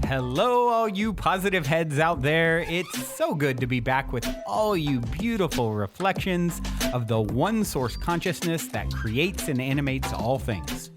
Hello, all you positive heads out there. It's so good to be back with all you beautiful reflections of the one source consciousness that creates and animates all things.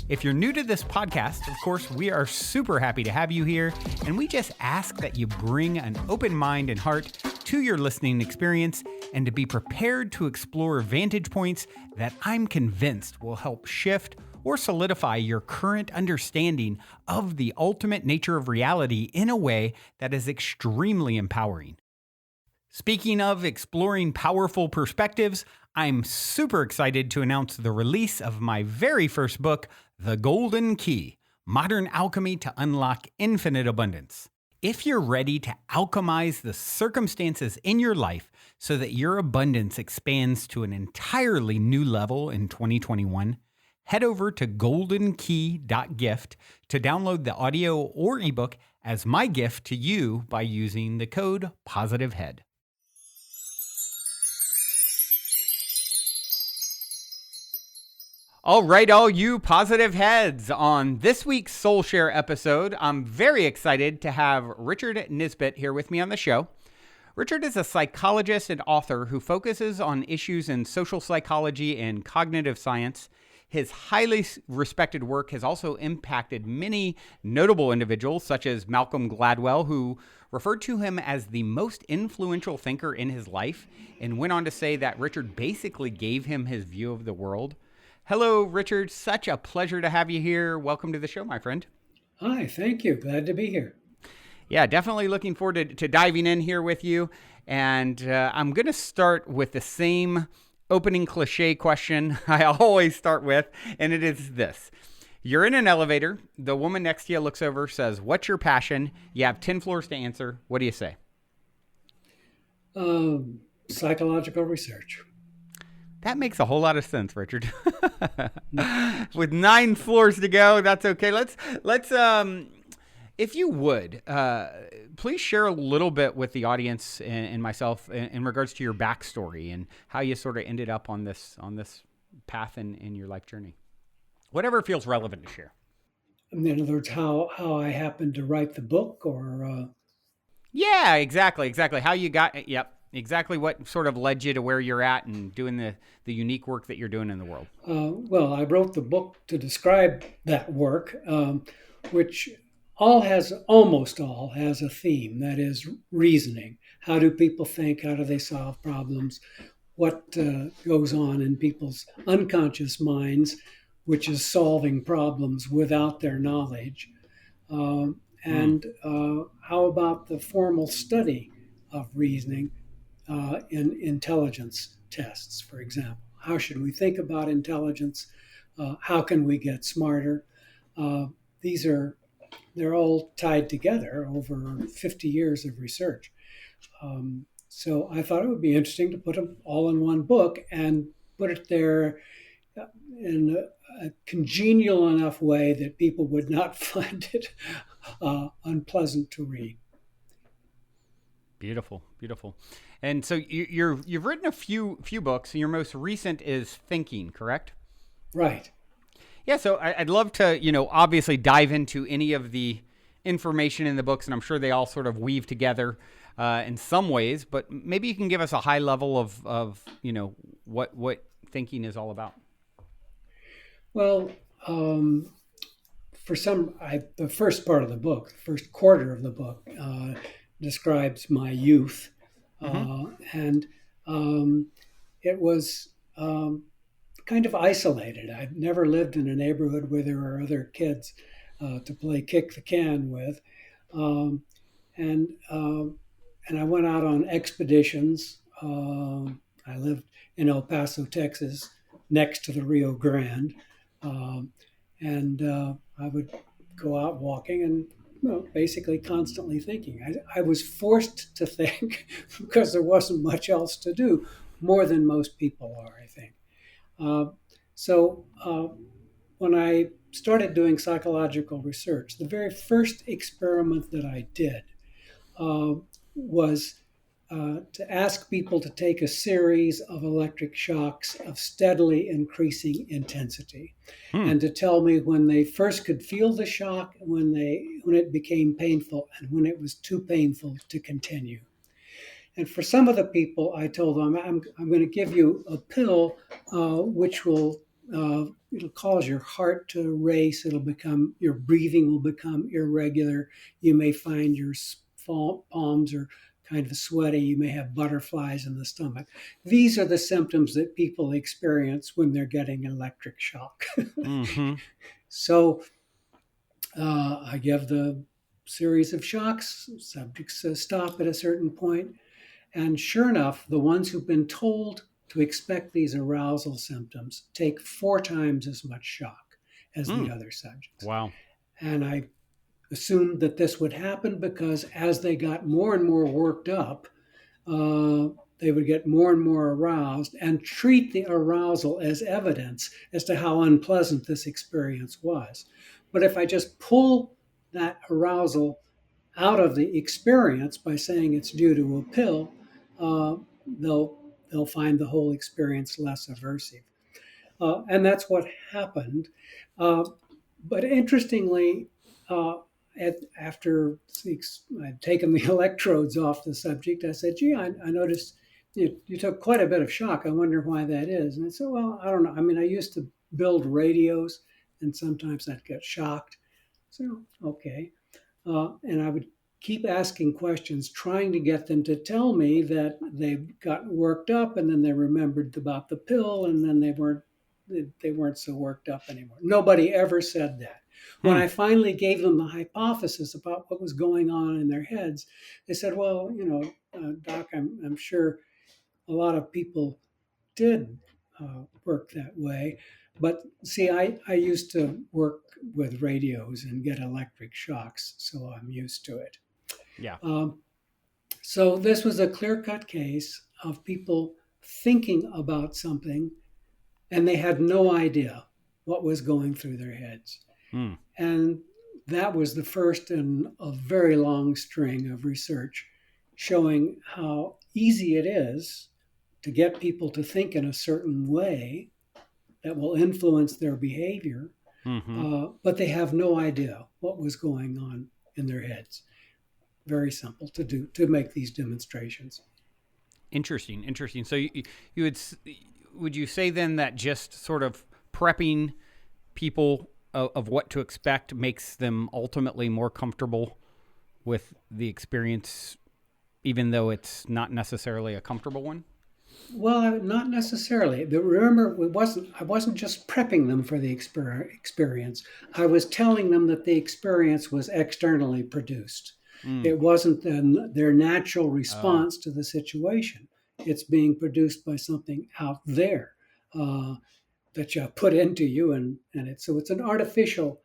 If you're new to this podcast, of course, we are super happy to have you here, and we just ask that you bring an open mind and heart to your listening experience and to be prepared to explore vantage points that I'm convinced will help shift or solidify your current understanding of the ultimate nature of reality in a way that is extremely empowering. Speaking of exploring powerful perspectives, I'm super excited to announce the release of my very first book, The Golden Key: Modern Alchemy to Unlock Infinite Abundance. If you're ready to alchemize the circumstances in your life so that your abundance expands to an entirely new level in 2021, head over to goldenkey.gift to download the audio or ebook as my gift to you by using the code POSITIVEHEAD. All right, all you positive heads. On this week's Soul Share episode, I'm very excited to have Richard Nisbett here with me on the show. Richard is a psychologist and author who focuses on issues in social psychology and cognitive science. His highly respected work has also impacted many notable individuals, such as Malcolm Gladwell, who referred to him as the most influential thinker in his life, and went on to say that Richard basically gave him his view of the world. Hello, Richard. Such a pleasure to have you here. Welcome to the show, my friend. Hi, thank you. Glad to be here. Yeah, definitely looking forward to diving in here with you. And I'm going to start with the same opening cliche question I always start with, and it is this. You're in an elevator. The woman next to you looks over, says, "What's your passion?" You have 10 floors to answer. What do you say? Psychological research. That makes a whole lot of sense, Richard. With 9 floors to go, that's okay. Let's if you would, please share a little bit with the audience and myself in regards to your backstory and how you sort of ended up on this path in your life journey. Whatever feels relevant to share. In other words, how I happened to write the book, or Yeah, exactly. How you got it. Yep. Exactly what sort of led you to where you're at and doing the unique work that you're doing in the world. Well, I wrote the book to describe that work, which almost all has a theme, that is reasoning. How do people think? How do they solve problems? What goes on in people's unconscious minds, which is solving problems without their knowledge? And how about the formal study of reasoning in intelligence tests, for example? How should we think about intelligence? How can we get smarter? They're all tied together over 50 years of research. So I thought it would be interesting to put them all in one book and put it there in a congenial enough way that people would not find it unpleasant to read. Beautiful. And so you've written a few books. Your most recent is Thinking, correct? Right. Yeah. So I'd love to, obviously dive into any of the information in the books, and I'm sure they all sort of weave together in some ways. But maybe you can give us a high level of what Thinking is all about. Well, the first part of the book, the first quarter of the book, describes my youth. And it was kind of isolated. I'd never lived in a neighborhood where there were other kids to play kick the can with. And I went out on expeditions. I lived in El Paso, Texas, next to the Rio Grande. And I would go out walking and basically constantly thinking. I was forced to think because there wasn't much else to do, more than most people are, I think. So when I started doing psychological research, the very first experiment that I did was to ask people to take a series of electric shocks of steadily increasing intensity, Hmm. and to tell me when they first could feel the shock, when it became painful, and when it was too painful to continue. And for some of the people, I told them, I'm going to give you a pill which will it'll cause your heart to race. Your breathing will become irregular. You may find your palms are kind of sweaty. You may have butterflies in the stomach. These are the symptoms that people experience when they're getting electric shock. Mm-hmm. So I give the series of shocks. Subjects stop at a certain point. And sure enough, the ones who've been told to expect these arousal symptoms take 4 times as much shock as the other subjects. Wow. And I assumed that this would happen because as they got more and more worked up, they would get more and more aroused and treat the arousal as evidence as to how unpleasant this experience was. But if I just pull that arousal out of the experience by saying it's due to a pill, uh, they'll find the whole experience less aversive, and that's what happened. Uh, but interestingly, uh, after I'd taken the electrodes off the subject, I said, "Gee, I noticed you took quite a bit of shock. I wonder why that is." And I said, "Well, I don't know. I mean, I used to build radios, and sometimes I'd get shocked. So, okay." And I would keep asking questions, trying to get them to tell me that they got worked up, and then they remembered about the pill, and then they weren't so worked up anymore. Nobody ever said that. When Hmm. I finally gave them the hypothesis about what was going on in their heads, they said, "Well, Doc, I'm sure a lot of people did work that way. But see, I used to work with radios and get electric shocks, so I'm used to it." Yeah. Um, so this was a clear-cut case of people thinking about something and they had no idea what was going through their heads. Hmm. And that was the first in a very long string of research showing how easy it is to get people to think in a certain way that will influence their behavior, Mm-hmm. but they have no idea what was going on in their heads. Very simple to make these demonstrations. Interesting. Interesting. So you would you say then that just sort of prepping people of what to expect makes them ultimately more comfortable with the experience, even though it's not necessarily a comfortable one? Well, not necessarily. But remember, I wasn't just prepping them for the experience. I was telling them that the experience was externally produced. Mm. It wasn't their natural Oh. response to the situation. It's being produced by something out there uh, that you put into you, so it's an artificial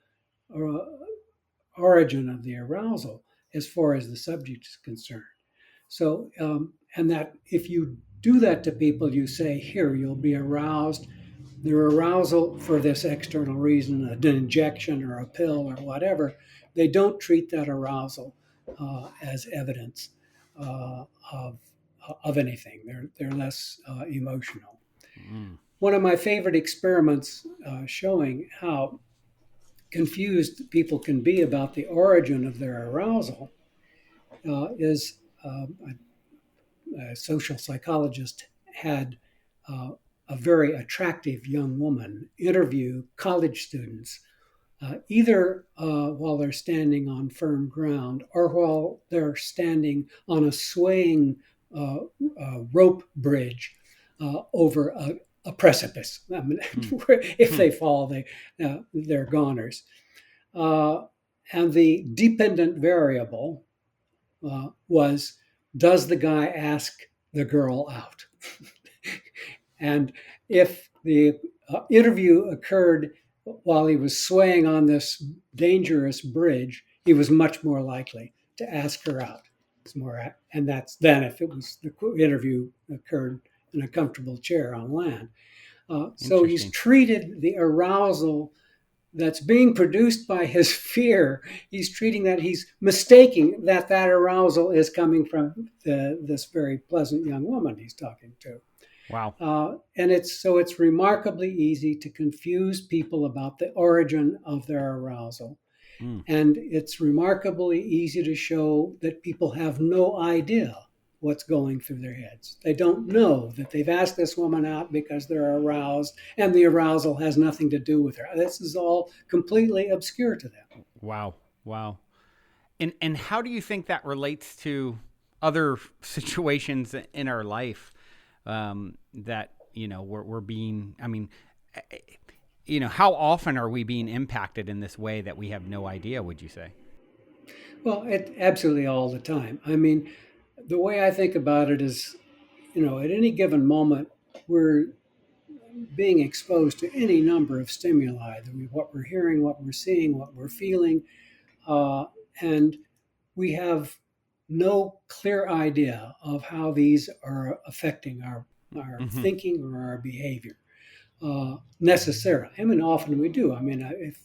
uh, origin of the arousal as far as the subject is concerned. So, and that if you do that to people, you say, "Here, you'll be aroused." Their arousal for this external reason, an injection or a pill or whatever, they don't treat that arousal as evidence uh, of of anything. They're less emotional. Mm. One of my favorite experiments showing how confused people can be about the origin of their arousal is a social psychologist had a very attractive young woman interview college students, either while they're standing on firm ground or while they're standing on a swaying rope bridge over a precipice. I mean, Mm. if Hmm. they fall, they're goners. Uh, and the dependent variable was, does the guy ask the girl out? And if the interview occurred while he was swaying on this dangerous bridge, he was much more likely to ask her out. It's more, and that's then if the interview occurred in a comfortable chair on land. So he's Interesting. treated the arousal that's being produced by his fear, he's treating that, he's mistaking that that arousal is coming from this very pleasant young woman he's talking to. Wow. And it's remarkably easy to confuse people about the origin of their arousal. Mm. And it's remarkably easy to show that people have no idea what's going through their heads. They don't know that they've asked this woman out because they're aroused, and the arousal has nothing to do with her. This is all completely obscure to them. Wow. Wow. And how do you think that relates to other situations in our life that, we're being, how often are we being impacted in this way that we have no idea, would you say? Well, absolutely all the time. I mean, the way I think about it is, at any given moment, we're being exposed to any number of stimuli, what we're hearing, what we're seeing, what we're feeling, and we have no clear idea of how these are affecting our Mm-hmm. thinking or our behavior necessarily. I mean, often we do. I mean, if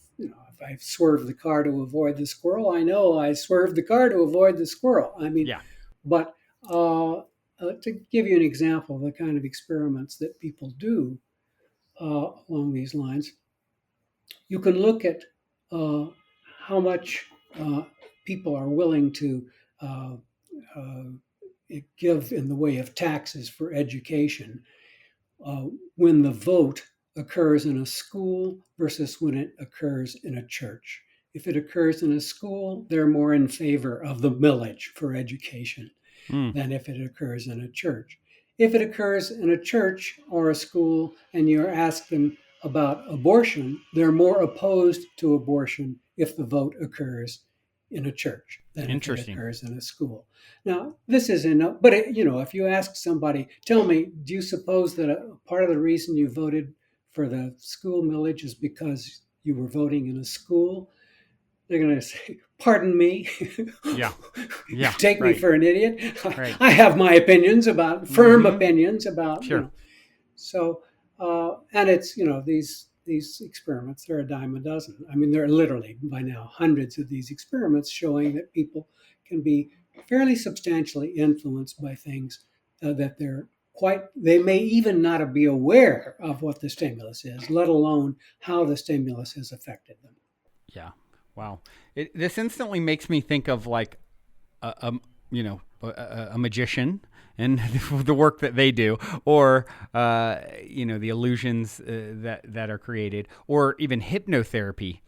I swerve the car to avoid the squirrel, I know I swerved the car to avoid the squirrel. I mean, Yeah. but to give you an example of the kind of experiments that people do along these lines, you can look at how much people are willing to uh, uh, give in the way of taxes for education when the vote occurs in a school versus when it occurs in a church. If it occurs in a school, they're more in favor of the millage for education Mm. than if it occurs in a church. If it occurs in a church or a school and you ask them about abortion, they're more opposed to abortion if the vote occurs in a church than if it Interesting. occurs in a school. Now, this is if you ask somebody, tell me, do you suppose that a part of the reason you voted for the school millage is because you were voting in a school? They're going to say, pardon me, Yeah. you Yeah. take me Right. for an idiot. Right. I have my opinions about, firm Mm-hmm. opinions about, Sure. So, and it's, these experiments, they're a dime a dozen. I mean, there are literally by now hundreds of these experiments showing that people can be fairly substantially influenced by things that they may even not be aware of what the stimulus is, let alone how the stimulus has affected them. Yeah. Wow. This instantly makes me think of like a magician and the work that they do, or the illusions that are created, or even hypnotherapy,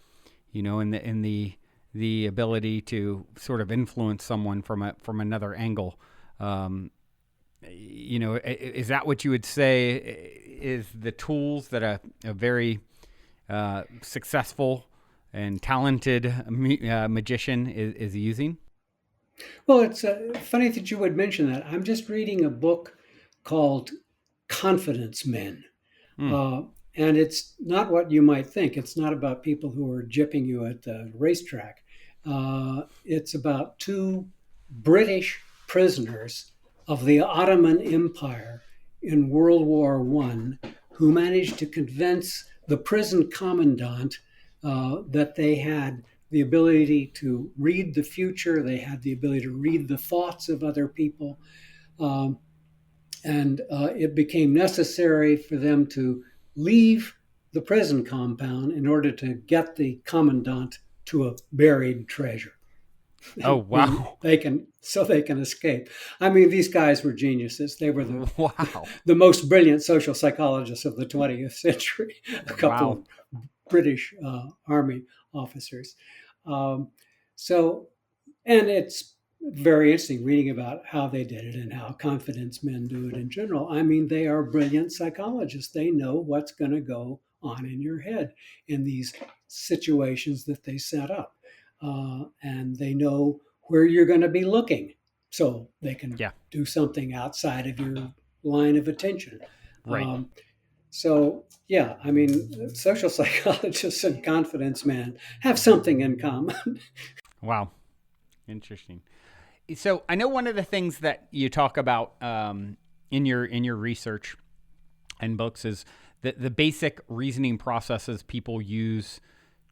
in the ability to sort of influence someone from another angle. Is that what you would say is the tools that a very successful and talented magician is using? Well, it's funny that you would mention that. I'm just reading a book called Confidence Men. Mm. Uh, and it's not what you might think. It's not about people who are gypping you at the racetrack. It's about two British prisoners of the Ottoman Empire in World War I who managed to convince the prison commandant that they had the ability to read the future, they had the ability to read the thoughts of other people. Um, and it became necessary for them to leave the prison compound in order to get the commandant to a buried treasure. Oh, And wow. they can escape. I mean, these guys were geniuses. They were Wow. the most brilliant social psychologists of the 20th century. A couple Wow. of British army officers. Um, so, and it's very interesting reading about how they did it and how confidence men do it in general. I mean, they are brilliant psychologists. They know what's going to go on in your head in these situations that they set up. And they know where you're going to be looking so they can Yeah. do something outside of your line of attention. Right. Um, so, yeah, I mean, social psychologists and confidence men have something in common. Wow. Interesting. So I know one of the things that you talk about in your research and books is the basic reasoning processes people use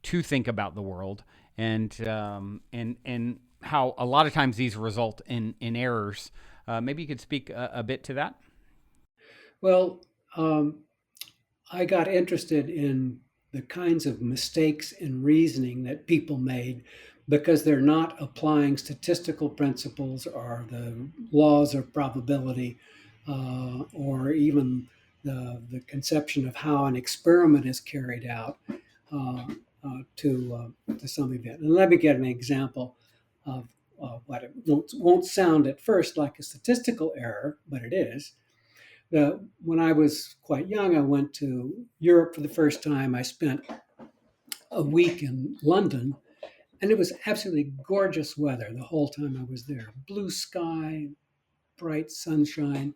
to think about the world, and how a lot of times these result in errors. Maybe you could speak a bit to that. Well, I got interested in the kinds of mistakes in reasoning that people made because they're not applying statistical principles or the laws of probability, or even the conception of how an experiment is carried out, to some event. And let me get an example of what it won't sound at first like a statistical error, but it is. When I was quite young, I went to Europe for the first time. I spent a week in London, and it was absolutely gorgeous weather the whole time I was there. Blue sky, bright sunshine.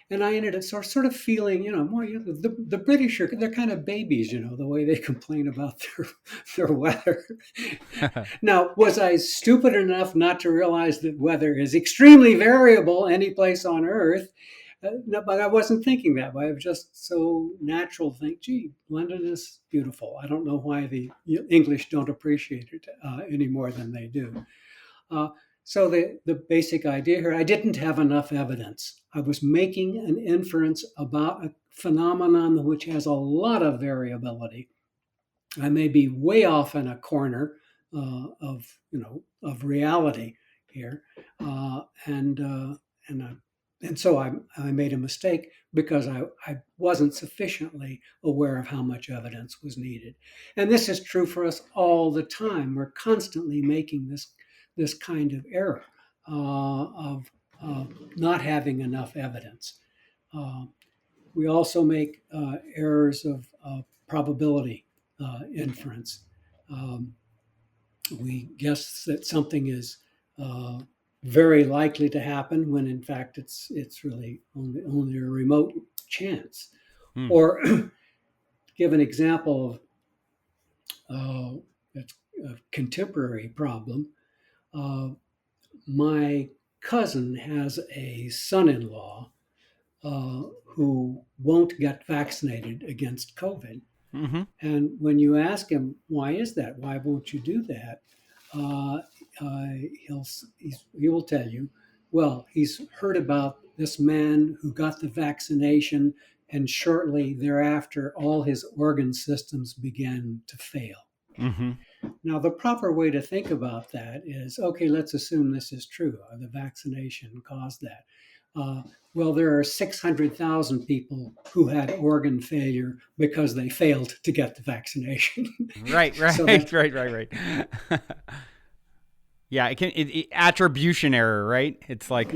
And I ended up sort of feeling, the British they're kind of babies, the way they complain about their weather. Now, was I stupid enough not to realize that weather is extremely variable any place on Earth? No, but I wasn't thinking that way. I was just so natural to think, gee, London is beautiful. I don't know why the English don't appreciate it any more than they do. So the basic idea here, I didn't have enough evidence. I was making an inference about a phenomenon which has a lot of variability. I may be way off in a corner of reality here, and so I made a mistake because I wasn't sufficiently aware of how much evidence was needed. And this is true for us all the time. We're constantly making this kind of error of not having enough evidence. We also make errors of probability inference. We guess that something is very likely to happen when in fact it's really only a remote chance. Or give an example of a contemporary problem. My cousin has a son-in-law who won't get vaccinated against COVID. Mm-hmm. And when you ask him, why is that? Why won't you do that? He will tell you, well, he's heard about this man who got the vaccination, and shortly thereafter, all his organ systems began to fail. Mm-hmm. Now, the proper way to think about that is, okay, let's assume this is true. The vaccination caused that. Well, there are 600,000 people who had organ failure because they failed to get the vaccination. Right. So right. Yeah, it attribution error, right? It's like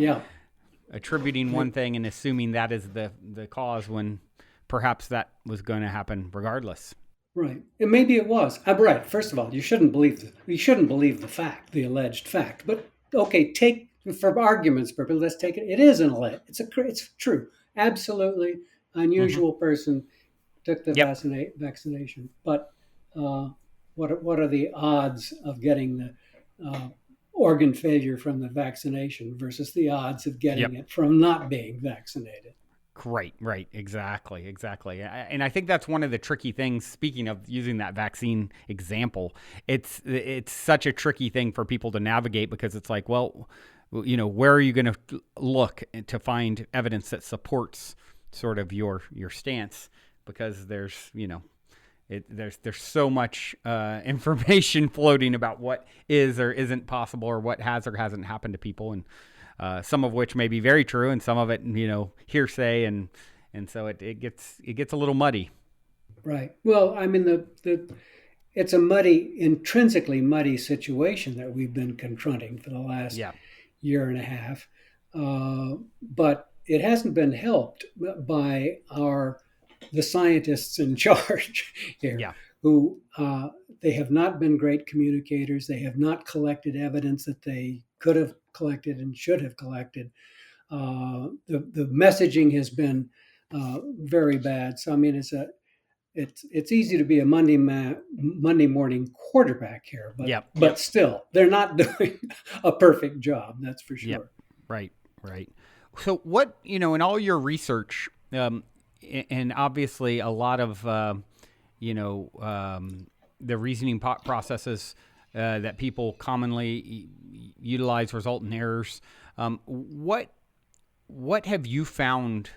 attributing one thing and assuming that is the cause when perhaps that was going to happen regardless. Right, and maybe it was. Right. First of all, you shouldn't believe the fact, the alleged fact. But okay, take for argument's purpose, let's take it. It is an alleged. It's true. Absolutely unusual person took the vaccination. But what are the odds of getting the organ failure from the vaccination versus the odds of getting it from not being vaccinated? Right. Exactly. And I think that's one of the tricky things, speaking of using that vaccine example, it's such a tricky thing for people to navigate because it's like, well, where are you going to look to find evidence that supports sort of your stance? Because there's so much information floating about what is or isn't possible or what has or hasn't happened to people. And some of which may be very true, and some of it, hearsay, and so it gets a little muddy. Right. Well, I mean, it's a intrinsically muddy situation that we've been confronting for the last year and a half, but it hasn't been helped by the scientists in charge here, who they have not been great communicators. They have not collected evidence that they could have collected and should have collected. The messaging has been very bad. So I mean, it's easy to be a Monday morning quarterback here, but still, they're not doing a perfect job. That's for sure. Right. So what in all your research, and obviously a lot of the reasoning processes that people commonly utilize result in errors. What have you found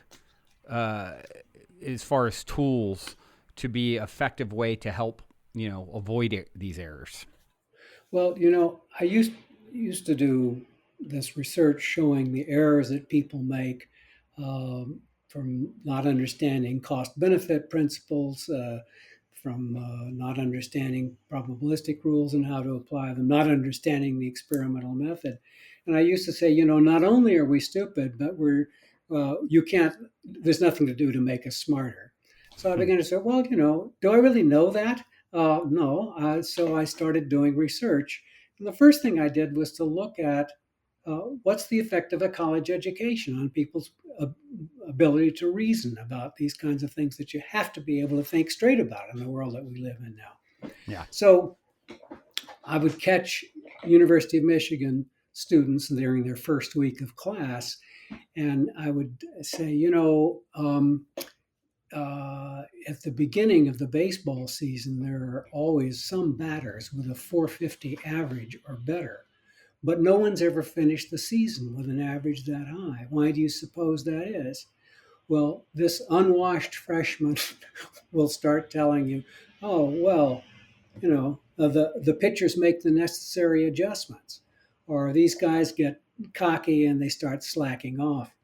as far as tools to be an effective way to help avoid these errors? Well, I used to do this research showing the errors that people make from not understanding cost-benefit principles, from not understanding probabilistic rules and how to apply them, not understanding the experimental method. And I used to say, not only are we stupid, but there's nothing to do to make us smarter. So I began to say, well, do I really know that? No. So I started doing research. And the first thing I did was to look at what's the effect of a college education on people's ability to reason about these kinds of things that you have to be able to think straight about in the world that we live in now. Yeah. So I would catch University of Michigan students during their first week of class, and I would say, at the beginning of the baseball season, there are always some batters with a 450 average or better, but no one's ever finished the season with an average that high. Why do you suppose that is? Well, this unwashed freshman will start telling you, oh, well, the pitchers make the necessary adjustments, or these guys get cocky and they start slacking off.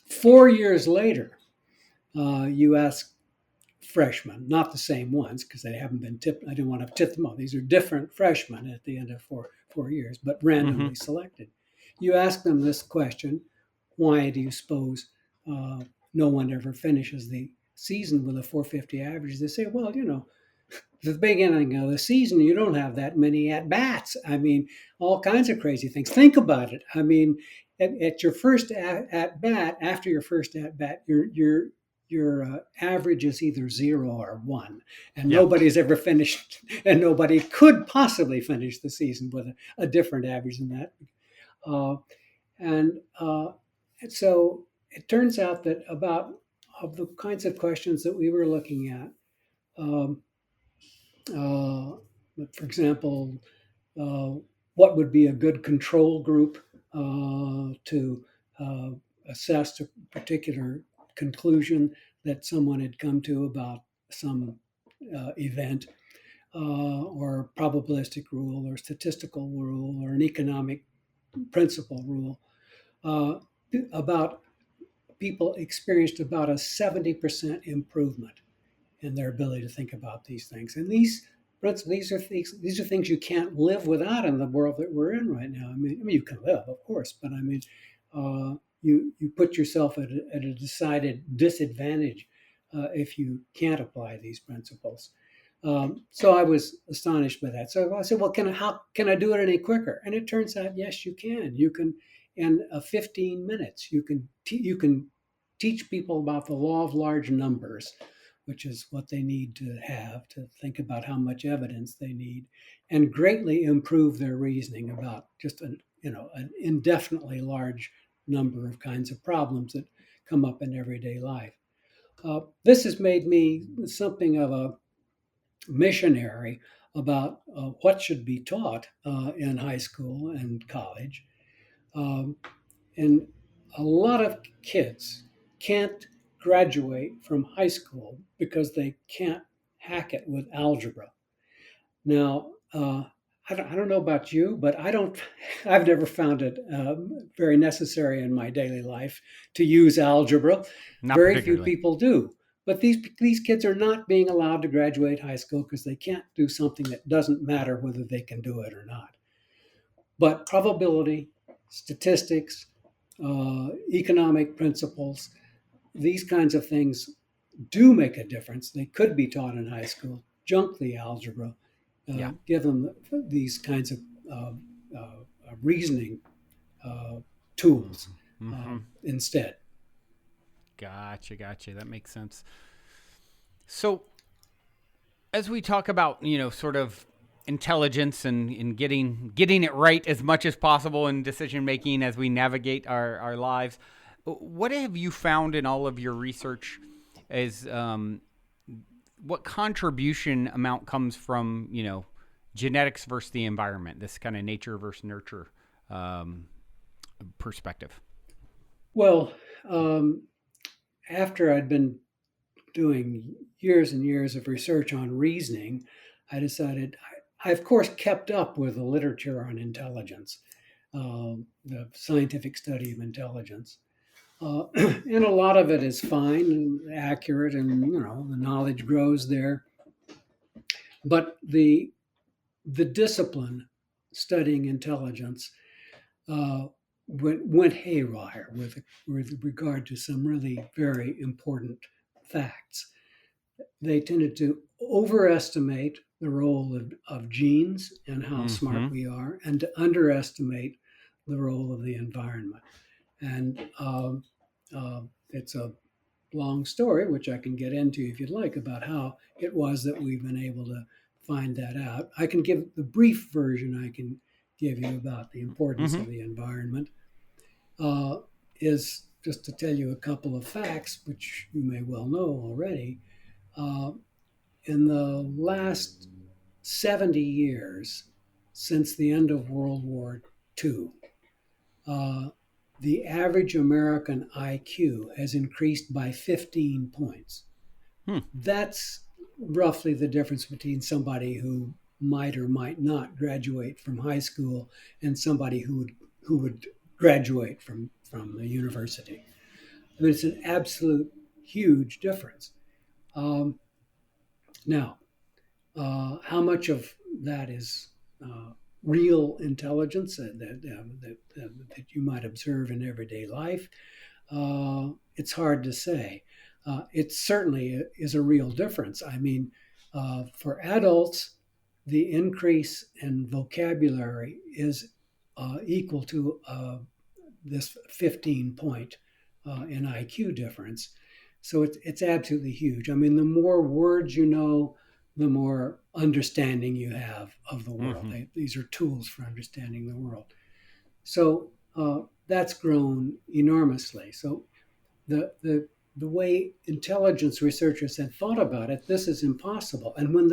4 years later, you ask freshmen, not the same ones because they haven't been tipped. I didn't want to tip them off. These are different freshmen at the end of four years, but randomly selected. You ask them this question: why do you suppose no one ever finishes the season with a 450 average? They say, well, at the beginning of the season, you don't have that many at bats. I mean, all kinds of crazy things. Think about it. I mean, at your first at bat, after your first at bat, your average is either 0 or 1, and nobody's ever finished, and nobody could possibly finish the season with a different average than that. And so it turns out that of the kinds of questions that we were looking at, for example, what would be a good control group to assess a particular conclusion that someone had come to about some event, or probabilistic rule, or statistical rule, or an economic principle rule, about people experienced about a 70% improvement in their ability to think about these things. And these are things you can't live without in the world that we're in right now. I mean, you can live, of course, but I mean, you put yourself at a decided disadvantage if you can't apply these principles. So I was astonished by that. So I said, well, how can I do it any quicker? And it turns out, yes, you can. You can, in 15 minutes, you can teach people about the law of large numbers, which is what they need to have to think about how much evidence they need, and greatly improve their reasoning about just an indefinitely large number of kinds of problems that come up in everyday life. This has made me something of a missionary about what should be taught in high school and college. And a lot of kids can't graduate from high school because they can't hack it with algebra. Now, I don't know about you, but I've never found it very necessary in my daily life to use algebra. Not Very few particularly. people do. But these kids are not being allowed to graduate high school because they can't do something that doesn't matter whether they can do it or not. But probability, statistics, economic principles, these kinds of things do make a difference. They could be taught in high school. Junk the algebra. Give them these kinds of reasoning tools instead. Gotcha. That makes sense. So as we talk about, sort of intelligence and getting it right as much as possible in decision making as we navigate our lives, what have you found in all of your research as what contribution amount comes from, genetics versus the environment, this kind of nature versus nurture um, perspective? Well, after I'd been doing years and years of research on reasoning, I decided I of course kept up with the literature on intelligence, the scientific study of intelligence. And a lot of it is fine and accurate, and the knowledge grows there. But the discipline studying intelligence uh, went haywire with regard to some really very important facts. They tended to overestimate the role of genes and how smart Mm-hmm. we are, and to underestimate the role of the environment. And it's a long story, which I can get into if you'd like, about how it was that we've been able to find that out. I can give the brief version I can give you about the importance Mm-hmm. of the environment, uh, is just to tell you a couple of facts, which you may well know already. Uh, in the last 70 years, since the end of World War II, uh, the average American IQ has increased by 15 points. Hmm. That's roughly the difference between somebody who might or might not graduate from high school and somebody who would graduate from a university. I mean, it's an absolute huge difference. Um, Now, how much of that is real intelligence that you might observe in everyday life? It's hard to say. It certainly is a real difference. I mean, for adults, the increase in vocabulary is equal to this 15 point in IQ difference. So it's absolutely huge. I mean, the more words you know, the more understanding you have of the world. Mm-hmm. These are tools for understanding the world. So that's grown enormously. So the way intelligence researchers had thought about it, this is impossible. And when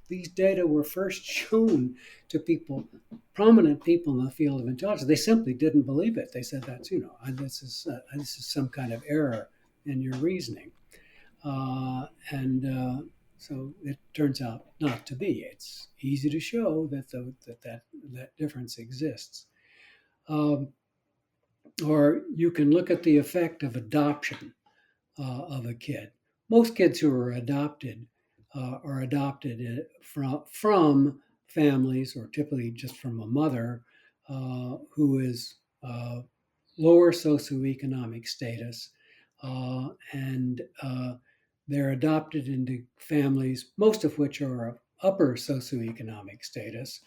these data were first shown to people, prominent people in the field of intelligence, they simply didn't believe it. They said that's this is some kind of error in your reasoning, and so it turns out not to be. It's easy to show that difference exists. Um, or you can look at the effect of adoption of a kid. Most kids who are adopted from families, or typically just from a mother who is lower socioeconomic status, and they're adopted into families, most of which are of upper socioeconomic status.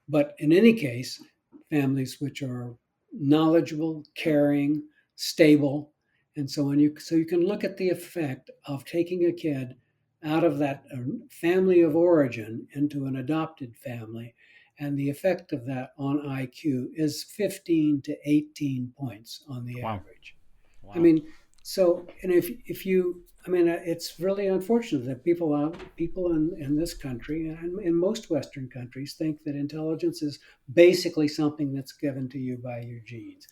But in any case, families which are knowledgeable, caring, stable, and so on. So you can look at the effect of taking a kid out of that family of origin into an adopted family, and the effect of that on IQ is 15 to 18 points on the Wow. average. I Wow. mean, so, and if you, I mean, it's really unfortunate that people in this country and in most Western countries think that intelligence is basically something that's given to you by your genes.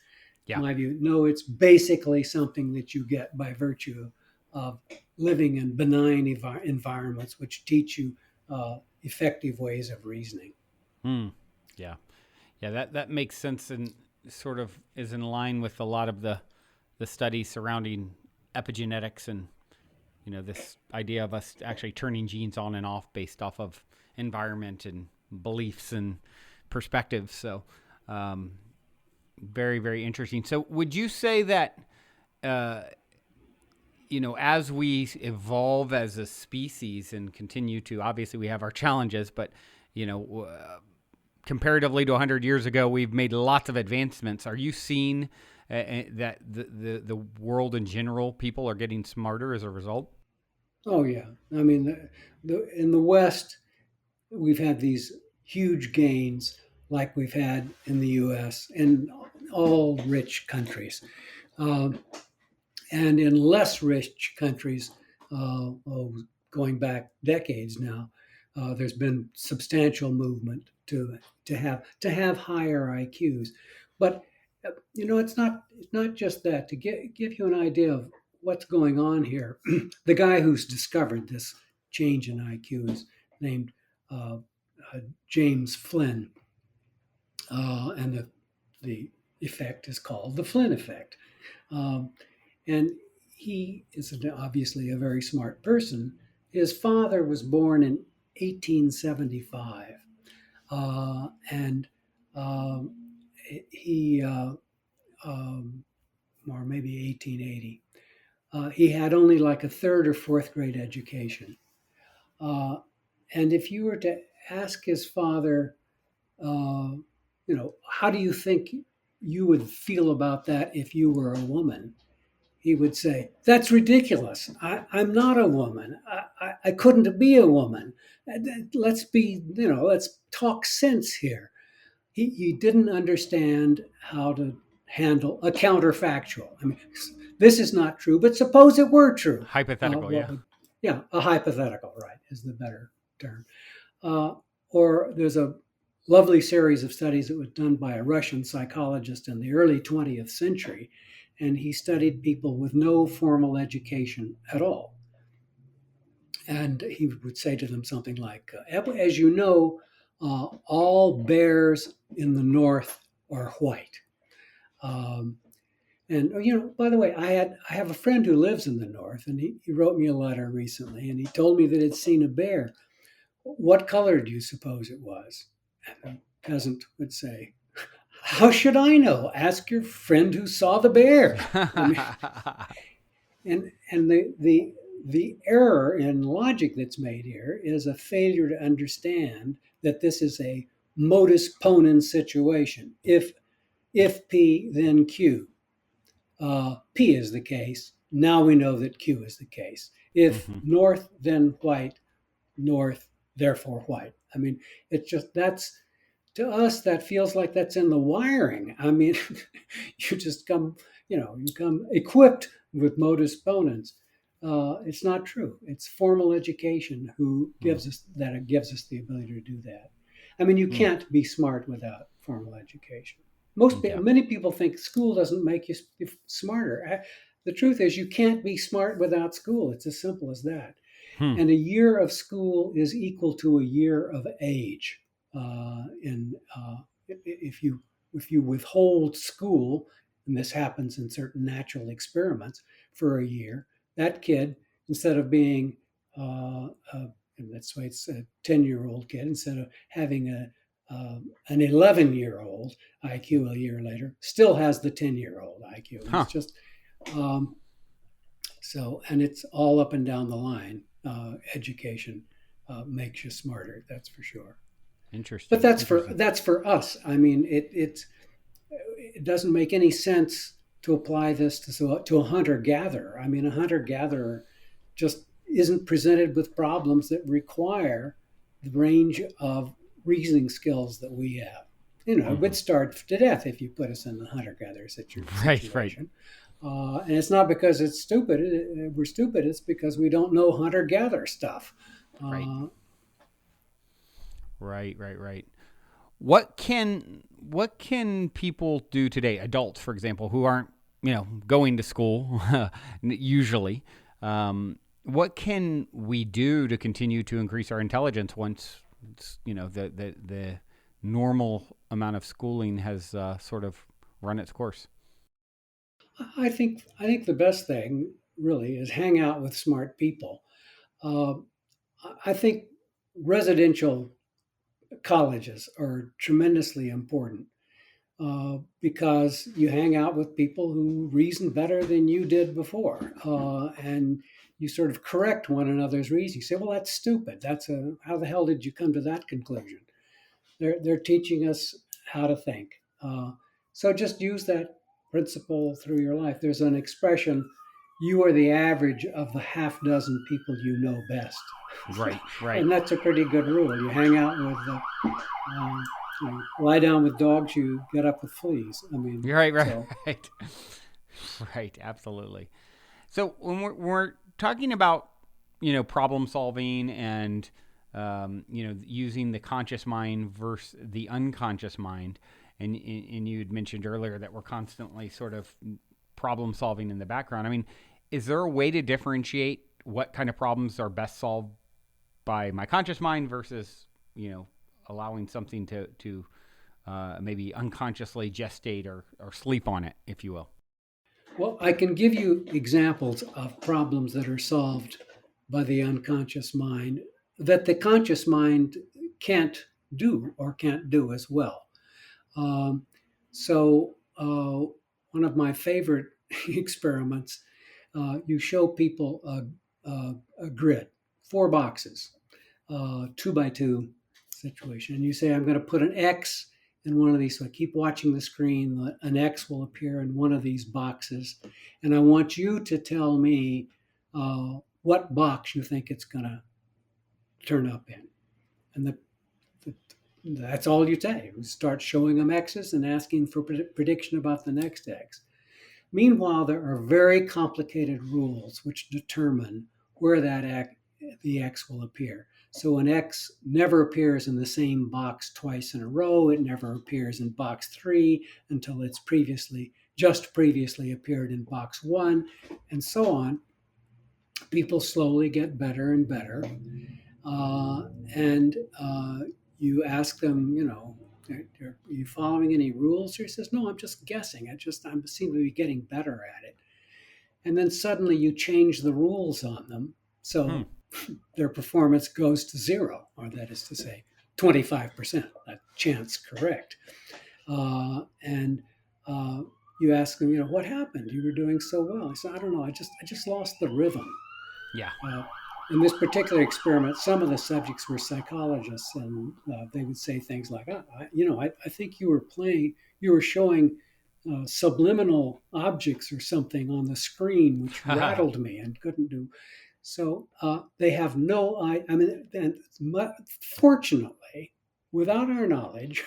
Yeah. My view, no, it's basically something that you get by virtue of living in benign environments, which teach you effective ways of reasoning. Hmm. Yeah. Yeah. That makes sense and sort of is in line with a lot of the studies surrounding epigenetics and this idea of us actually turning genes on and off based off of environment and beliefs and perspectives. So, um, very, very interesting. So, would you say that, uh, as we evolve as a species and continue to, obviously, we have our challenges, but, you know, comparatively to 100 years ago, we've made lots of advancements. Are you seeing that the world in general, people are getting smarter as a result? Oh yeah, I mean, in the West, we've had these huge gains like we've had in the U.S. and all rich countries. Um, and in less rich countries, oh going back decades now, there's been substantial movement to have higher IQs. But it's not just that. To give you an idea of what's going on here, the guy who's discovered this change in IQ is named James Flynn, and the effect is called the Flynn Effect. And he is obviously a very smart person. His father was born in 1875, and he, or maybe 1880. He had only like a third or fourth grade education. And if you were to ask his father, how do you think you would feel about that if you were a woman? He would say, "That's ridiculous. I'm not a woman. I couldn't be a woman. Let's talk sense here." He didn't understand how to handle a counterfactual. I mean, this is not true, but suppose it were true. Hypothetical, Yeah, a hypothetical, right, is the better term. Or there's a lovely series of studies that was done by a Russian psychologist in the early 20th century, and he studied people with no formal education at all. And he would say to them something like, as you know, all bears in the North are white. And by the way, I have a friend who lives in the North, and he wrote me a letter recently, and he told me that he'd seen a bear. What color do you suppose it was? And the peasant would say, "How should I know? Ask your friend who saw the bear." And the error in logic that's made here is a failure to understand that this is a modus ponens situation. If P, then Q. P is the case. Now we know that Q is the case. If North, then white. North, therefore white. I mean, it's just to us, that feels like that's in the wiring. I mean, you just come equipped with modus ponens. It's not true. It's formal education who gives us the ability to do that. I mean, you can't be smart without formal education. Many people think school doesn't make you smarter. The truth is, you can't be smart without school. It's as simple as that. And a year of school is equal to a year of age. If you withhold school, and this happens in certain natural experiments, for a year, that kid, instead of being and that's why it's a 10-year-old kid, instead of having an 11-year-old IQ a year later, still has the 10-year-old IQ. It's just and it's all up and down the line. Education makes you smarter, that's for sure. Interesting. But that's for us. I mean, it doesn't make any sense to apply this to a hunter-gatherer. I mean, a hunter-gatherer just isn't presented with problems that require the range of reasoning skills that we have. We'd starve to death if you put us in the hunter-gatherer situation. Right. And it's not because it's stupid. We're stupid. It's because we don't know hunter-gatherer stuff. Right. What can people do today? Adults, for example, who aren't going to school usually. What can we do to continue to increase our intelligence once the normal amount of schooling has sort of run its course? I think the best thing really is hang out with smart people. I think residential colleges are tremendously important because you hang out with people who reason better than you did before, and you sort of correct one another's reasoning. You say, "Well, that's stupid. How the hell did you come to that conclusion?" They're teaching us how to think. So just use that principle through your life. There's an expression: "You are the average of the half dozen people you know best." Right. And that's a pretty good rule. You hang out with, lie down with dogs, you get up with fleas. I mean, right. Right, absolutely. So when we're talking about problem solving and using the conscious mind versus the unconscious mind, and you had mentioned earlier that we're constantly sort of problem solving in the background. I mean, is there a way to differentiate what kind of problems are best solved by my conscious mind versus allowing something to maybe unconsciously gestate or sleep on it, if you will? Well, I can give you examples of problems that are solved by the unconscious mind that the conscious mind can't do or can't do as well. Um, one of my favorite experiments, you show people a grid, 4 boxes, 2 by 2 situation, and you say, I'm going to put an X in one of these. So I keep watching the screen. An X will appear in one of these boxes, and I want you to tell me what box you think it's going to turn up in. And that's all you say. You start showing them X's and asking for prediction about the next X. Meanwhile, there are very complicated rules which determine where the X will appear. So an X never appears in the same box twice in a row. It never appears in box 3 until it's previously appeared in box 1, and so on. People slowly get better and better. And you ask them, are you following any rules? Or he says, no, I'm just guessing. I seem to be getting better at it. And then suddenly you change the rules on them. So their performance goes to 0, or that is to say, 25%, that chance correct. And you ask them, what happened? You were doing so well. I said, I don't know. I just lost the rhythm. Yeah. In this particular experiment, some of the subjects were psychologists, and they would say things like, I think you were showing subliminal objects or something on the screen, which rattled me and couldn't do. So they have no, fortunately, without our knowledge,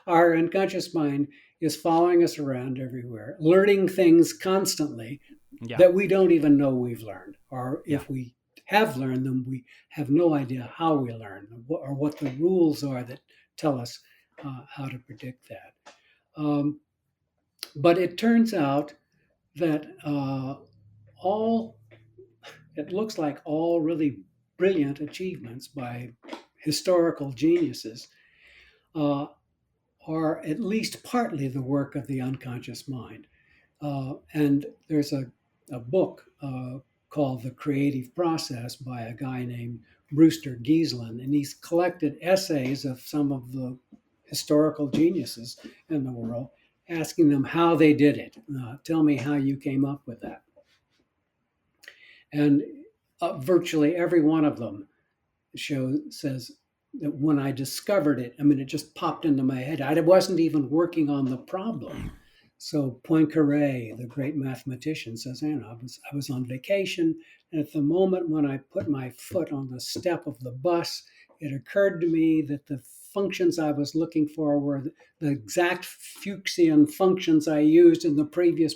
our unconscious mind is following us around everywhere, learning things constantly that we don't even know we've learned. Or if we have learned them, we have no idea how we learn them or what the rules are that tell us how to predict that. But it turns out that it looks like all really brilliant achievements by historical geniuses are at least partly the work of the unconscious mind. And there's a book called The Creative Process by a guy named Brewster Giesland, and he's collected essays of some of the historical geniuses in the world, asking them how they did it. Tell me how you came up with that. And virtually every one of them says that when I discovered it, it just popped into my head. I wasn't even working on the problem. So Poincaré, the great mathematician, says, I was on vacation, and at the moment when I put my foot on the step of the bus, it occurred to me that the functions I was looking for were the exact Fuchsian functions I used in the previous.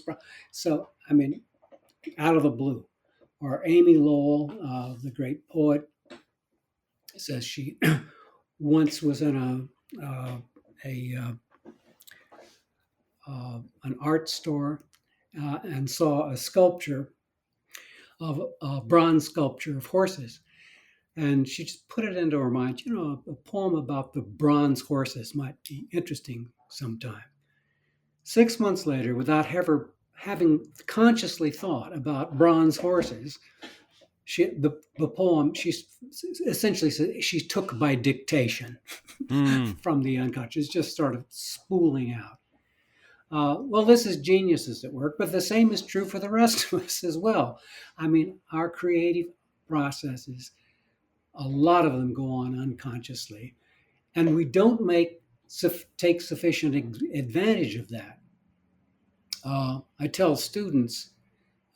So, out of the blue. Or Amy Lowell, the great poet, says she once was in an art store and saw a bronze sculpture of horses. And she just put it into her mind, a poem about the bronze horses might be interesting sometime. 6 months later, without ever having consciously thought about bronze horses, the poem, she essentially said she took by dictation from the unconscious, just sort of spooling out. Well, this is geniuses at work, but the same is true for the rest of us as well. Our creative processes, a lot of them go on unconsciously, and we don't take sufficient advantage of that. I tell students,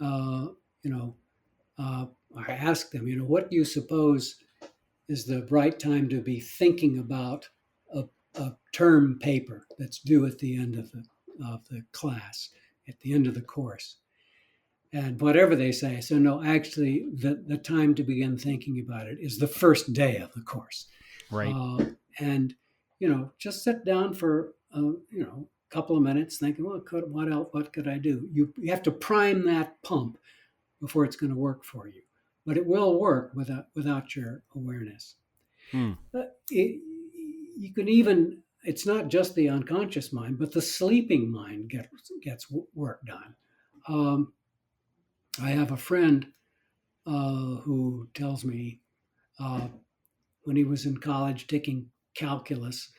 I ask them, what do you suppose is the right time to be thinking about a term paper that's due at the end of the class, at the end of the course? and whatever they say. So no, actually, the time to begin thinking about it is the first day of the course. Right. And just sit down for a couple of minutes, thinking, well, what else? What could I do? You have to prime that pump before it's going to work for you, but it will work without your awareness. Hmm. You can even, it's not just the unconscious mind, but the sleeping mind gets work done. I have a friend who tells me when he was in college taking calculus,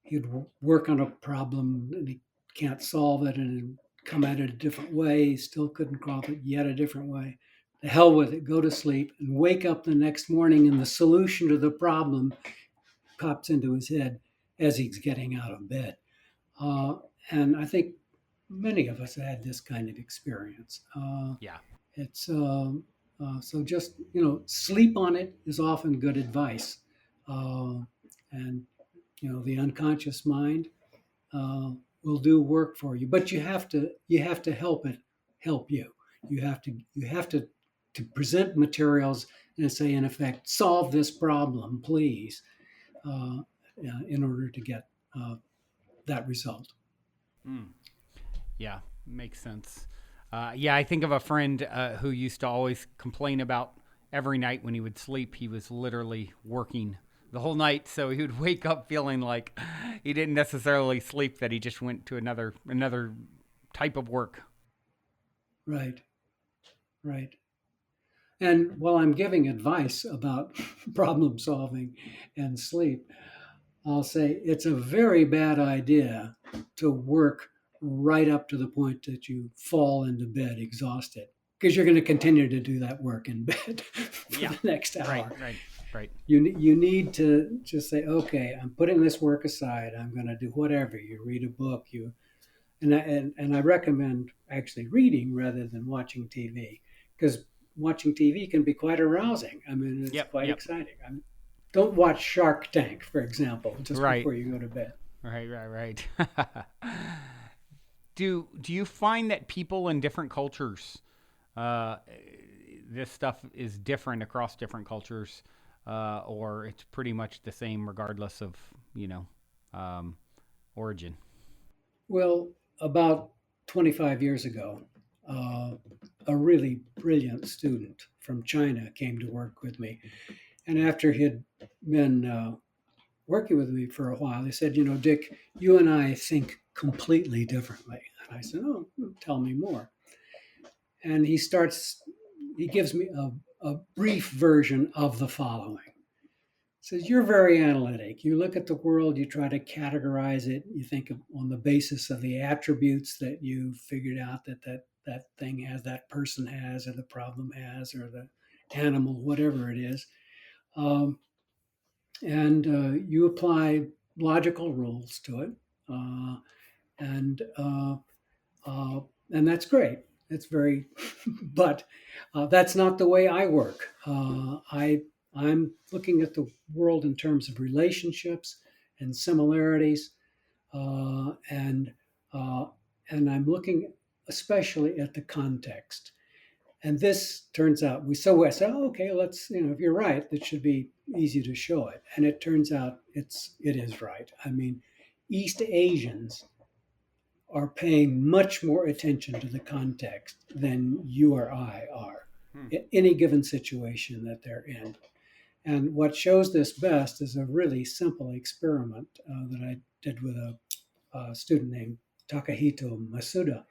he'd work on a problem and he can't solve it and come at it a different way. He still couldn't solve it yet a different way. The hell with it, go to sleep and wake up the next morning and the solution to the problem pops into his head as he's getting out of bed. And I think many of us had this kind of experience. Yeah. It's so just sleep on it is often good advice, and the unconscious mind will do work for you, but you have to help it help you. You have to present materials and say, in effect, solve this problem, please, uh, in order to get that result. Hmm. Yeah, makes sense. Yeah, I think of a friend who used to always complain about every night when he would sleep, he was literally working the whole night. So he would wake up feeling like he didn't necessarily sleep, that he just went to another type of work. Right, right. And while I'm giving advice about problem solving and sleep, I'll say it's a very bad idea to work right up to the point that you fall into bed exhausted, because you're going to continue to do that work in bed for Yeah. the next hour. Right. You need to just say, okay, I'm putting this work aside. I'm going to do whatever. You read a book. And I recommend actually reading rather than watching TV, because watching TV can be quite arousing. I mean, it's quite Yep. exciting. Don't watch Shark Tank, for example, just Right. before you go to bed. Right. Do you find that people in different cultures, uh, this stuff is different across different cultures, or it's pretty much the same regardless of um, origin? Well, about 25 years ago, uh, a really brilliant student from China came to work with me. And after he'd been working with me for a while, he said, Dick, you and I think completely differently. And I said, oh, tell me more. And he gives me a brief version of the following. He says, you're very analytic. You look at the world, you try to categorize it, you think on the basis of the attributes that you figured out that thing has, that person has, or the problem has, or the animal, whatever it is. And you apply logical rules to it. Uh, and uh, and that's great. It's very, but that's not the way I work. I'm looking at the world in terms of relationships and similarities, and uh, and I'm looking especially at the context. And this turns out I said, oh, okay, let's if you're right, it should be easy to show it. And it turns out it is right. I mean, East Asians are paying much more attention to the context than you or I are Hmm. in any given situation that they're in. And what shows this best is a really simple experiment that I did with a student named Takahito Masuda.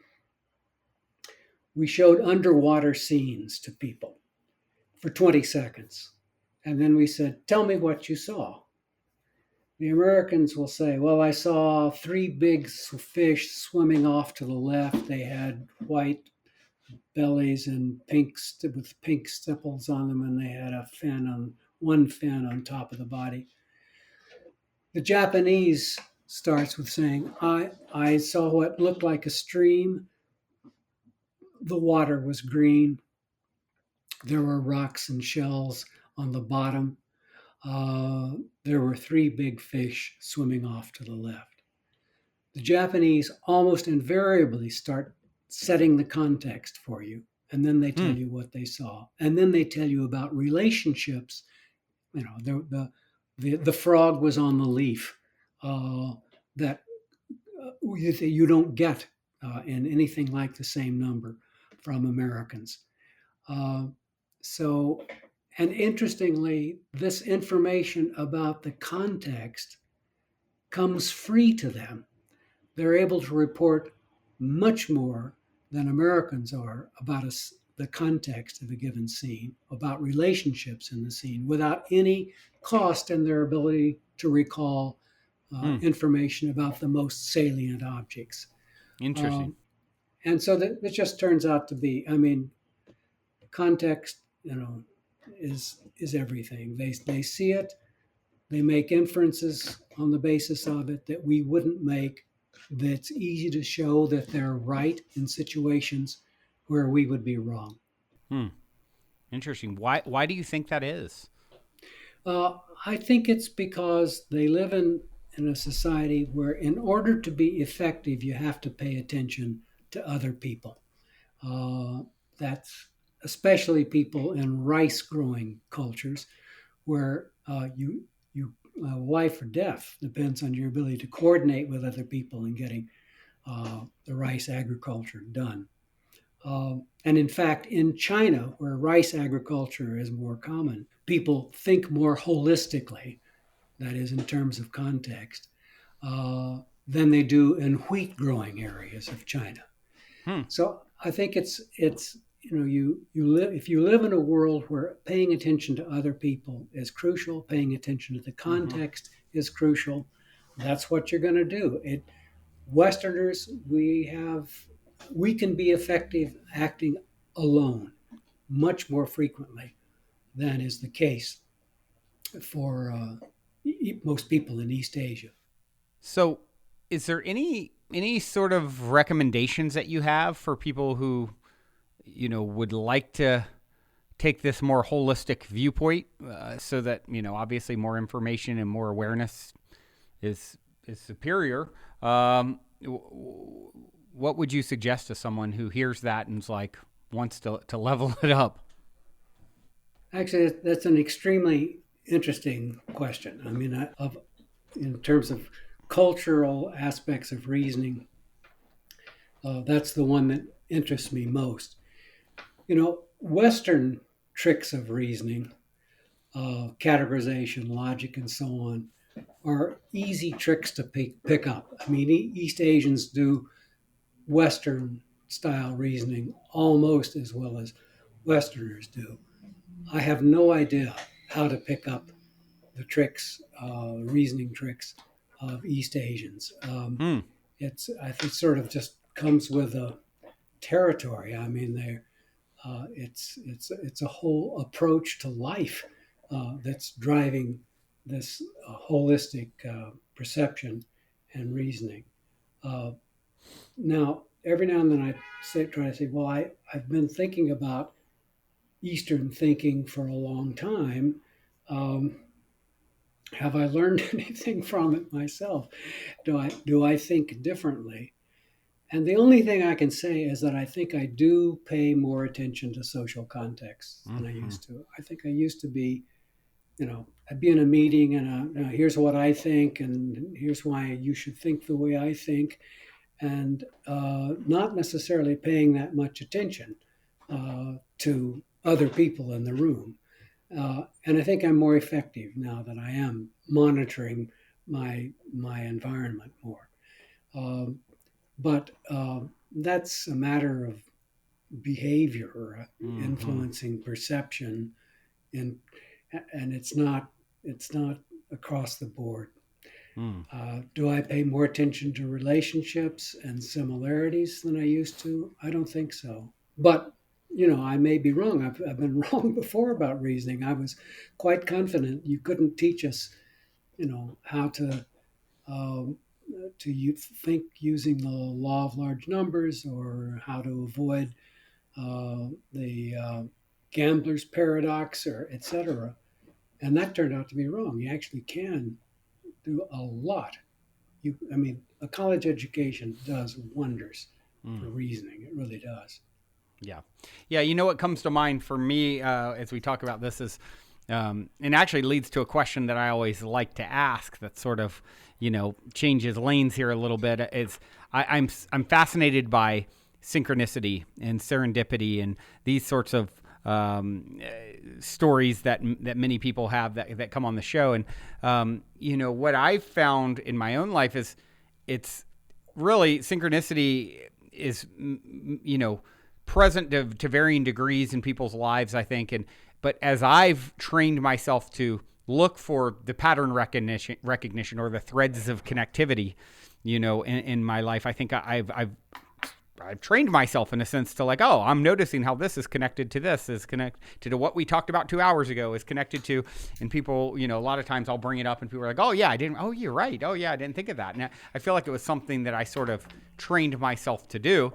We showed underwater scenes to people for 20 seconds. And then we said, tell me what you saw. The Americans will say, well, I saw three big fish swimming off to the left. They had white bellies and with pink stipples on them, and they had one fin on top of the body. The Japanese starts with saying, I saw what looked like a stream. The water was green. There were rocks and shells on the bottom. There were three big fish swimming off to the left. The Japanese almost invariably start setting the context for you and then they tell Hmm. you what they saw, and then they tell you about relationships. You know, the frog was on the leaf. That you don't get in anything like the same number from Americans. Uh, so, and interestingly, this information about the context comes free to them. They're able to report much more than Americans are about the context of a given scene, about relationships in the scene, without any cost in their ability to recall Hmm. information about the most salient objects. Interesting. Um, and so that it just turns out to be, I mean, context, is everything. They see it, they make inferences on the basis of it that we wouldn't make. That's easy to show that they're right in situations where we would be wrong. Hmm. Interesting. Why do you think that is? Uh, I think it's because they live in a society where, in order to be effective, you have to pay attention to other people. Uh, that's especially people in rice growing cultures where life or death depends on your ability to coordinate with other people in getting the rice agriculture done. And in fact, in China, where rice agriculture is more common, people think more holistically, that is, in terms of context, than they do in wheat growing areas of China. Hmm. So I think it's you live if you live in a world where paying attention to other people is crucial, paying attention to the Mm-hmm. context is crucial. That's what you're going to do. Westerners, we can be effective acting alone much more frequently than is the case for most people in East Asia. So, is there any sort of recommendations that you have for people who would like to take this more holistic viewpoint, so that obviously more information and more awareness is superior? What would you suggest to someone who hears that and is like wants to level it up? Actually, that's an extremely interesting question. I mean, in terms of cultural aspects of reasoning, that's the one that interests me most. Western tricks of reasoning, categorization, logic, and so on, are easy tricks to pick up. I mean, East Asians do Western style reasoning almost as well as Westerners do. I have no idea how to pick up the tricks, reasoning tricks of East Asians. Hmm. I think sort of just comes with a territory. I mean, it's a whole approach to life that's driving this holistic perception and reasoning. Uh, every now and then try to say, well, I've been thinking about Eastern thinking for a long time. Um, have I learned anything from it myself? Do I think differently? And the only thing I can say is that I think I do pay more attention to social context than I Mm-hmm. used to. I think I used to be, I'd be in a meeting and here's what I think, and here's why you should think the way I think, and not necessarily paying that much attention to other people in the room. And I think I'm more effective now that I am monitoring my environment more. Um, but that's a matter of behavior Mm-hmm. influencing perception, and it's not across the board. Mm. Do I pay more attention to relationships and similarities than I used to? I don't think so. But I may be wrong. I've been wrong before about reasoning. I was quite confident you couldn't teach us, how um, to think using the law of large numbers or how to avoid the gambler's paradox or etc. And that turned out to be wrong. You actually can do a lot. I mean, a college education does wonders for Mm. reasoning. It really does. Yeah. Yeah. You know what comes to mind for me as we talk about this is, and actually leads to a question that I always like to ask that sort of, changes lanes here a little bit. Is I'm fascinated by synchronicity and serendipity and these sorts of stories that many people have that come on the show. And, what I've found in my own life is it's really synchronicity is, present to varying degrees in people's lives, I think. But as I've trained myself to look for the pattern recognition or the threads of connectivity, in my life, I think I've trained myself in a sense to I'm noticing how this is connected to this, is connected to what we talked about 2 hours ago, is connected to, and people, a lot of times I'll bring it up and people are like, oh yeah, you're right. Oh yeah, I didn't think of that. And I feel like it was something that I sort of trained myself to do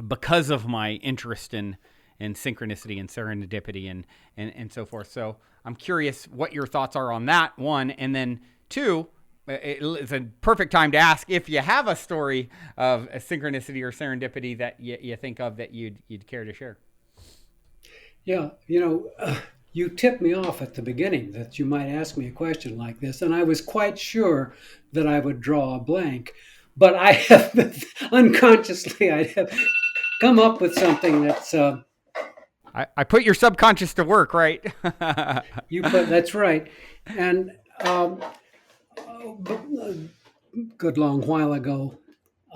because of my interest in synchronicity and serendipity and so forth. So I'm curious what your thoughts are on that, one, and then two, it's a perfect time to ask if you have a story of a synchronicity or serendipity that you think of that you'd care to share. Yeah, you tipped me off at the beginning that you might ask me a question like this, and I was quite sure that I would draw a blank, but I have unconsciously I have come up with something that's. I put your subconscious to work, right? That's right, and. A good long while ago,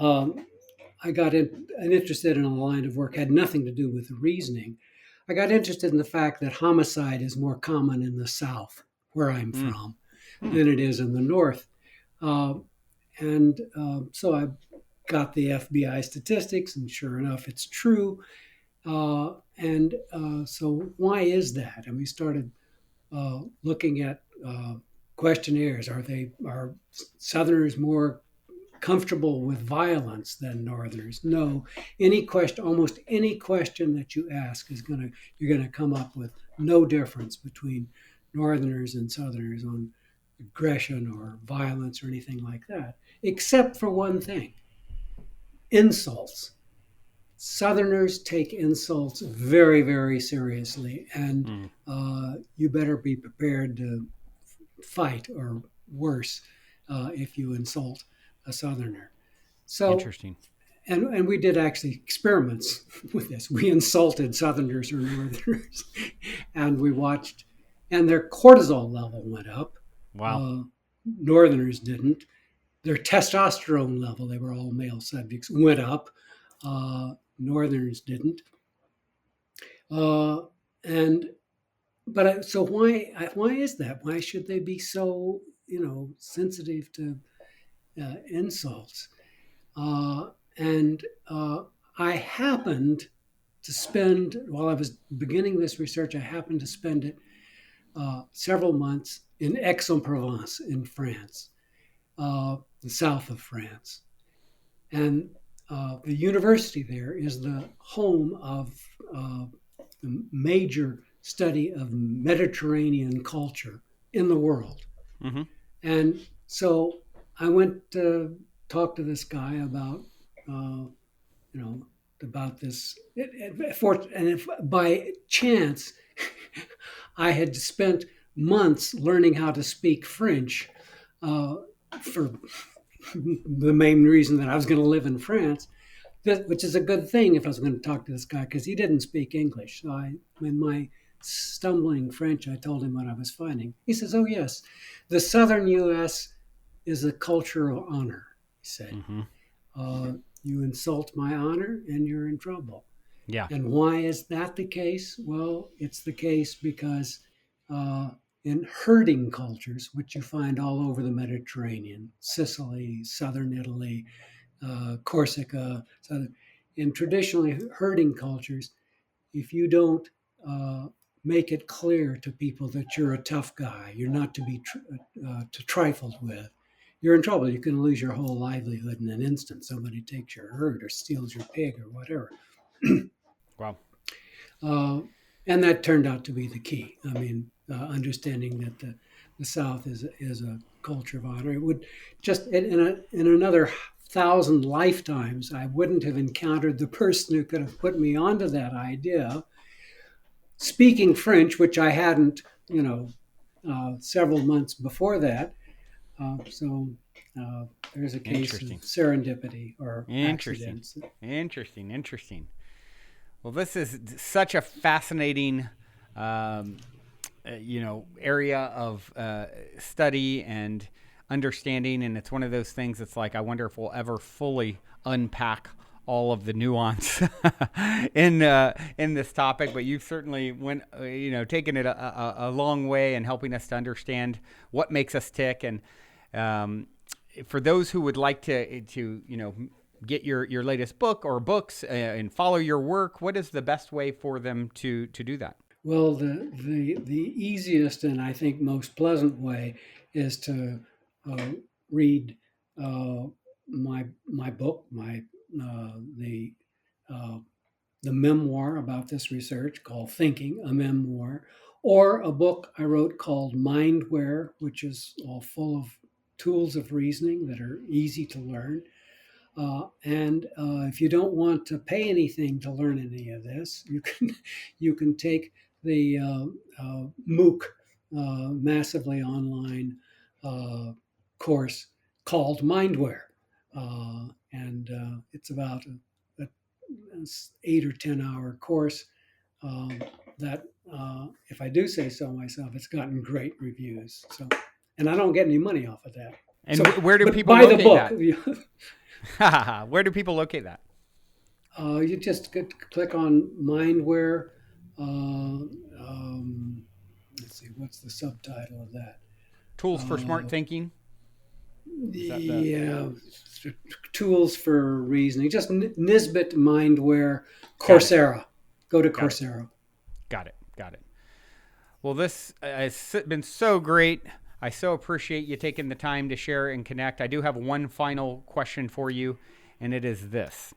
I got interested in a line of work, had nothing to do with reasoning. I got interested in the fact that homicide is more common in the South, where I'm from, than it is in the North. So I got the FBI statistics, and sure enough, it's true. So why is that? And we started looking at questionnaires. Are Southerners more comfortable with violence than Northerners? No. Almost any question that you ask you're gonna come up with no difference between Northerners and Southerners on aggression or violence or anything like that, except for one thing: insults. Southerners take insults very, very seriously, and you better be prepared to fight, or worse, if you insult a Southerner. So interesting. And we did actually experiments with this. We insulted Southerners or Northerners, and we watched, and their cortisol level went up. Wow. Northerners didn't. Their testosterone level, they were all male subjects, went up. Northerners didn't. So why is that? Why should they be so sensitive to insults? I happened to spend, while I was beginning this research, I happened to spend it several months in Aix-en-Provence in France, the south of France. And the university there is the home of the major study of Mediterranean culture in the world. Mm-hmm. And so I went to talk to this guy about this. By chance, I had spent months learning how to speak French for the main reason that I was going to live in France, which is a good thing if I was going to talk to this guy, because he didn't speak English. So in my stumbling French, I told him what I was finding. He says, "Oh yes, the southern U.S. is a culture of honor," he said. Mm-hmm. You insult my honor and you're in trouble. Yeah. And why is that the case? Well, it's the case because in herding cultures, which you find all over the Mediterranean, Sicily, southern Italy, Corsica, in traditionally herding cultures, if you don't make it clear to people that you're a tough guy, you're not to be trifled with, you're in trouble. You can lose your whole livelihood in an instant. Somebody takes your herd or steals your pig or whatever. Wow. And that turned out to be the key. I mean, understanding that the South is a culture of honor. It would just in another 1,000 lifetimes, I wouldn't have encountered the person who could have put me onto that idea. Speaking French, which I hadn't, several months before that. So there's a case of serendipity or accidents. Interesting. Well, this is such a fascinating, area of study and understanding, and it's one of those things that's like, I wonder if we'll ever fully unpack all of the nuance in this topic. But you've certainly taken it a long way in helping us to understand what makes us tick. And for those who would like to get your latest book or books and follow your work, what is the best way for them to do that? Well, the easiest and I think most pleasant way is to read my book, the memoir about this research called Thinking, a Memoir, or a book I wrote called Mindware, which is all full of tools of reasoning that are easy to learn. And if you don't want to pay anything to learn any of this, you can take the MOOC, massively online course called Mindware, and it's about an 8 or 10 hour course that, if I do say so myself, it's gotten great reviews. So, and I don't get any money off of that. And so, where do people locate that? Where do people locate that? You just click on Mindware. Let's see, what's the subtitle of that? Tools for Smart Thinking? Yeah, Tools for Reasoning. Just Nisbett Mindware, Coursera. Go to Coursera. Got it. Well, this has been so great. I so appreciate you taking the time to share and connect. I do have one final question for you, and it is this.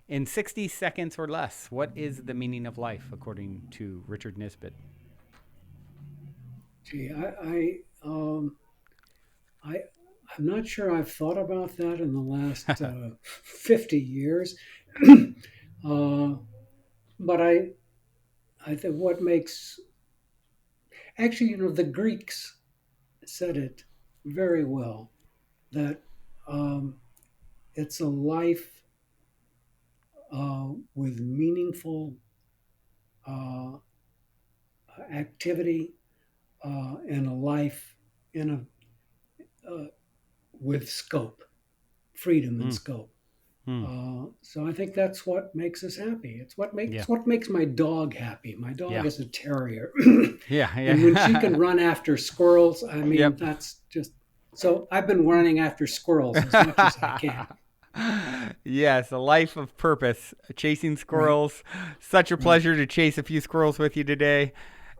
In 60 seconds or less, what is the meaning of life, according to Richard Nisbett? Gee, I'm not sure I've thought about that in the last 50 years. But I think what makes... Actually, the Greeks said it very well, that it's a life with meaningful activity, and a life with scope, freedom and scope. So I think that's what makes us happy. It's what makes my dog happy. My dog is a terrier. And when she can run after squirrels, I mean, that's just... So I've been running after squirrels as much as I can. Yes, a life of purpose, chasing squirrels. Right. Such a pleasure to chase a few squirrels with you today.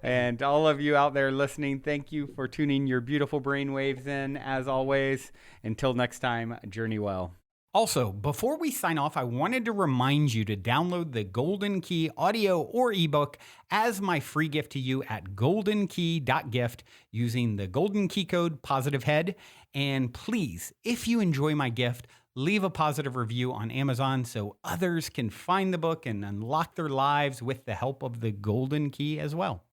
And all of you out there listening, thank you for tuning your beautiful brainwaves in, as always. Until next time, journey well. Also, before we sign off, I wanted to remind you to download the Golden Key audio or ebook as my free gift to you at goldenkey.gift using the Golden Key code POSITIVEHEAD. And please, if you enjoy my gift, leave a positive review on Amazon so others can find the book and unlock their lives with the help of the Golden Key as well.